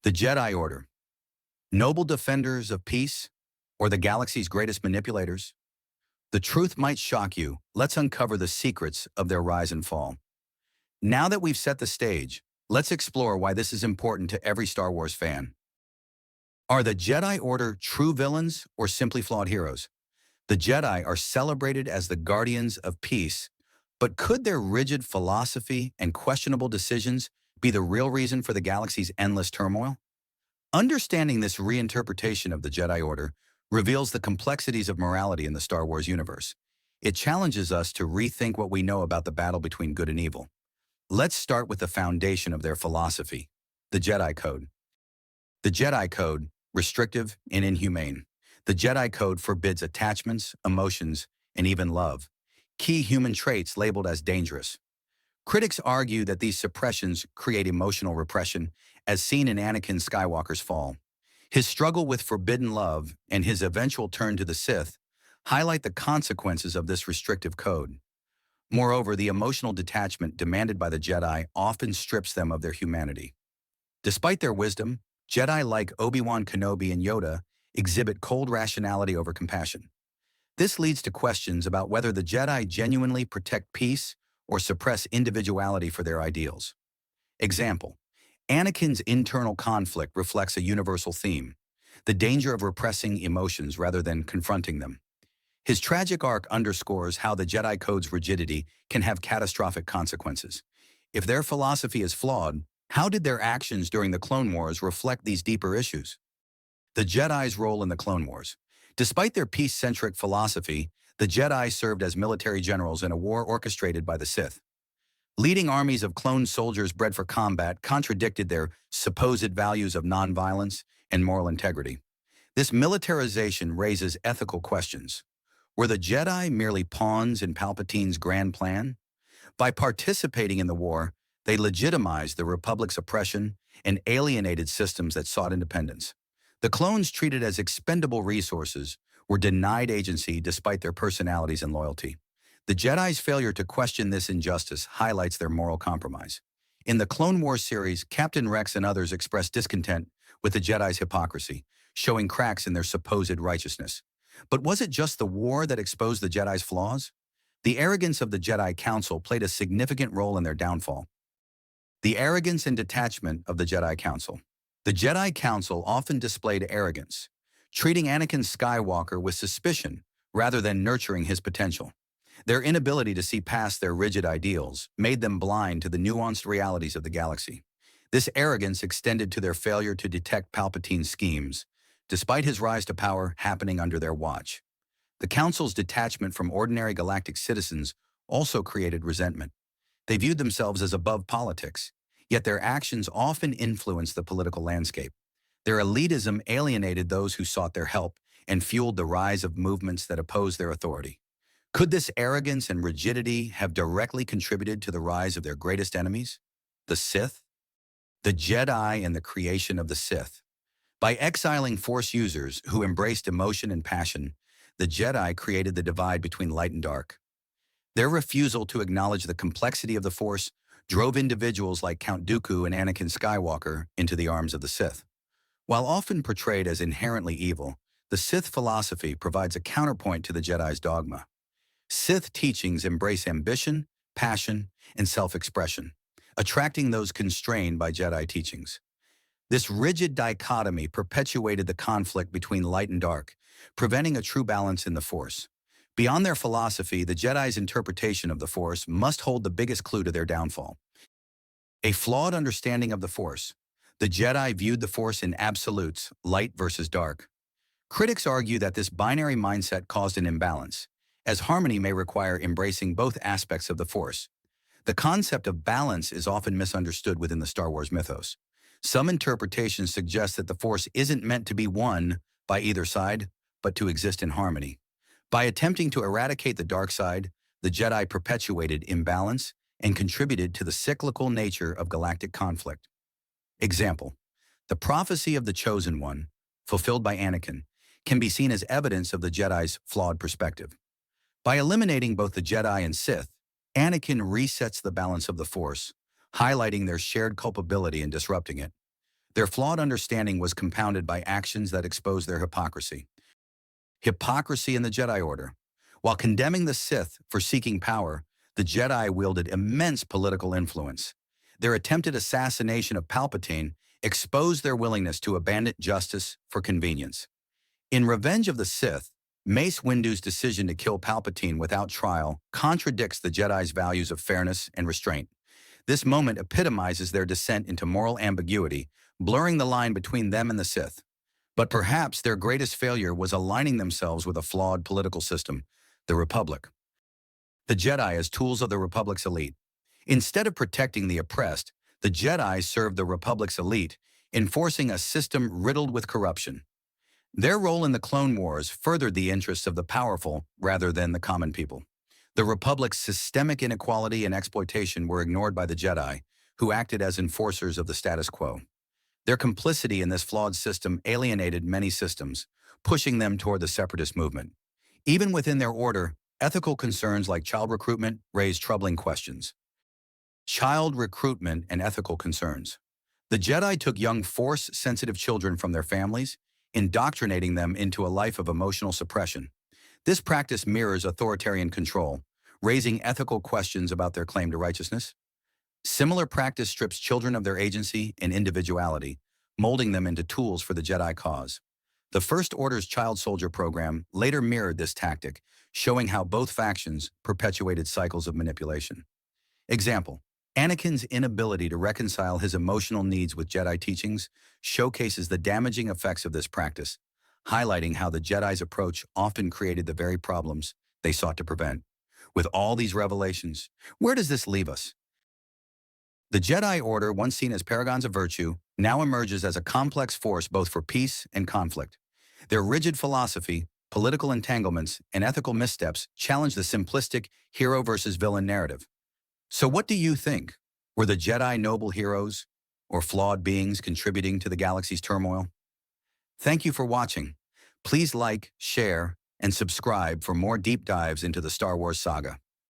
The Jedi Order, noble defenders of peace, or the galaxy's greatest manipulators? The truth might shock you. Let's uncover the secrets of their rise and fall. Now that we've set the stage, let's explore why this is important to every Star Wars fan. Are the Jedi Order true villains or simply flawed heroes? The Jedi are celebrated as the guardians of peace, but could their rigid philosophy and questionable decisions be the real reason for the galaxy's endless turmoil? Understanding this reinterpretation of the Jedi Order reveals the complexities of morality in the Star Wars universe. It challenges us to rethink what we know about the battle between good and evil. Let's start with the foundation of their philosophy, the Jedi Code. The Jedi Code, restrictive and inhumane. The Jedi Code forbids attachments, emotions, and even love, key human traits labeled as dangerous. Critics argue that these suppressions create emotional repression, as seen in Anakin Skywalker's fall. His struggle with forbidden love and his eventual turn to the Sith highlight the consequences of this restrictive code. Moreover, the emotional detachment demanded by the Jedi often strips them of their humanity. Despite their wisdom, Jedi like Obi-Wan Kenobi and Yoda exhibit cold rationality over compassion. This leads to questions about whether the Jedi genuinely protect peace or suppress individuality for their ideals. Example: Anakin's internal conflict reflects a universal theme, the danger of repressing emotions rather than confronting them. His tragic arc underscores how the Jedi Code's rigidity can have catastrophic consequences. If their philosophy is flawed, how did their actions during the Clone Wars reflect these deeper issues? The Jedi's role in the Clone Wars. Despite their peace-centric philosophy, the Jedi served as military generals in a war orchestrated by the Sith. Leading armies of clone soldiers bred for combat contradicted their supposed values of nonviolence and moral integrity. This militarization raises ethical questions. Were the Jedi merely pawns in Palpatine's grand plan? By participating in the war, they legitimized the Republic's oppression and alienated systems that sought independence. The clones, treated as expendable resources, were denied agency despite their personalities and loyalty. The Jedi's failure to question this injustice highlights their moral compromise. In the Clone Wars series, Captain Rex and others expressed discontent with the Jedi's hypocrisy, showing cracks in their supposed righteousness. But was it just the war that exposed the Jedi's flaws? The arrogance of the Jedi Council played a significant role in their downfall. The arrogance and detachment of the Jedi Council. The Jedi Council often displayed arrogance, treating Anakin Skywalker with suspicion rather than nurturing his potential. Their inability to see past their rigid ideals made them blind to the nuanced realities of the galaxy. This arrogance extended to their failure to detect Palpatine's schemes, despite his rise to power happening under their watch. The Council's detachment from ordinary galactic citizens also created resentment. They viewed themselves as above politics, yet their actions often influenced the political landscape. Their elitism alienated those who sought their help and fueled the rise of movements that opposed their authority. Could this arrogance and rigidity have directly contributed to the rise of their greatest enemies, the Sith? The Jedi and the creation of the Sith. By exiling Force users who embraced emotion and passion, the Jedi created the divide between light and dark. Their refusal to acknowledge the complexity of the Force drove individuals like Count Dooku and Anakin Skywalker into the arms of the Sith. While often portrayed as inherently evil, the Sith philosophy provides a counterpoint to the Jedi's dogma. Sith teachings embrace ambition, passion, and self-expression, attracting those constrained by Jedi teachings. This rigid dichotomy perpetuated the conflict between light and dark, preventing a true balance in the Force. Beyond their philosophy, the Jedi's interpretation of the Force must hold the biggest clue to their downfall. A flawed understanding of the Force. The Jedi viewed the Force in absolutes, light versus dark. Critics argue that this binary mindset caused an imbalance, as harmony may require embracing both aspects of the Force. The concept of balance is often misunderstood within the Star Wars mythos. Some interpretations suggest that the Force isn't meant to be won by either side, but to exist in harmony. By attempting to eradicate the dark side, the Jedi perpetuated imbalance and contributed to the cyclical nature of galactic conflict. Example: the prophecy of the Chosen One, fulfilled by Anakin, can be seen as evidence of the Jedi's flawed perspective. By eliminating both the Jedi and Sith, Anakin resets the balance of the Force, highlighting their shared culpability in disrupting it. Their flawed understanding was compounded by actions that exposed their hypocrisy. Hypocrisy in the Jedi Order. While condemning the Sith for seeking power, the Jedi wielded immense political influence. Their attempted assassination of Palpatine exposed their willingness to abandon justice for convenience. In Revenge of the Sith, Mace Windu's decision to kill Palpatine without trial contradicts the Jedi's values of fairness and restraint. This moment epitomizes their descent into moral ambiguity, blurring the line between them and the Sith. But perhaps their greatest failure was aligning themselves with a flawed political system, the Republic. The Jedi as tools of the Republic's elite. Instead of protecting the oppressed, the Jedi served the Republic's elite, enforcing a system riddled with corruption. Their role in the Clone Wars furthered the interests of the powerful rather than the common people. The Republic's systemic inequality and exploitation were ignored by the Jedi, who acted as enforcers of the status quo. Their complicity in this flawed system alienated many systems, pushing them toward the separatist movement. Even within their order, ethical concerns like child recruitment raised troubling questions. Child recruitment and ethical concerns. The Jedi took young Force-sensitive children from their families, indoctrinating them into a life of emotional suppression. This practice mirrors authoritarian control, raising ethical questions about their claim to righteousness. Similar practice strips children of their agency and individuality, molding them into tools for the Jedi cause. The First Order's child soldier program later mirrored this tactic, showing how both factions perpetuated cycles of manipulation. Example: Anakin's inability to reconcile his emotional needs with Jedi teachings showcases the damaging effects of this practice, highlighting how the Jedi's approach often created the very problems they sought to prevent. With all these revelations, where does this leave us? The Jedi Order, once seen as paragons of virtue, now emerges as a complex force both for peace and conflict. Their rigid philosophy, political entanglements, and ethical missteps challenge the simplistic hero versus villain narrative. So what do you think? Were the Jedi noble heroes or flawed beings contributing to the galaxy's turmoil? Thank you for watching. Please like, share, and subscribe for more deep dives into the Star Wars saga.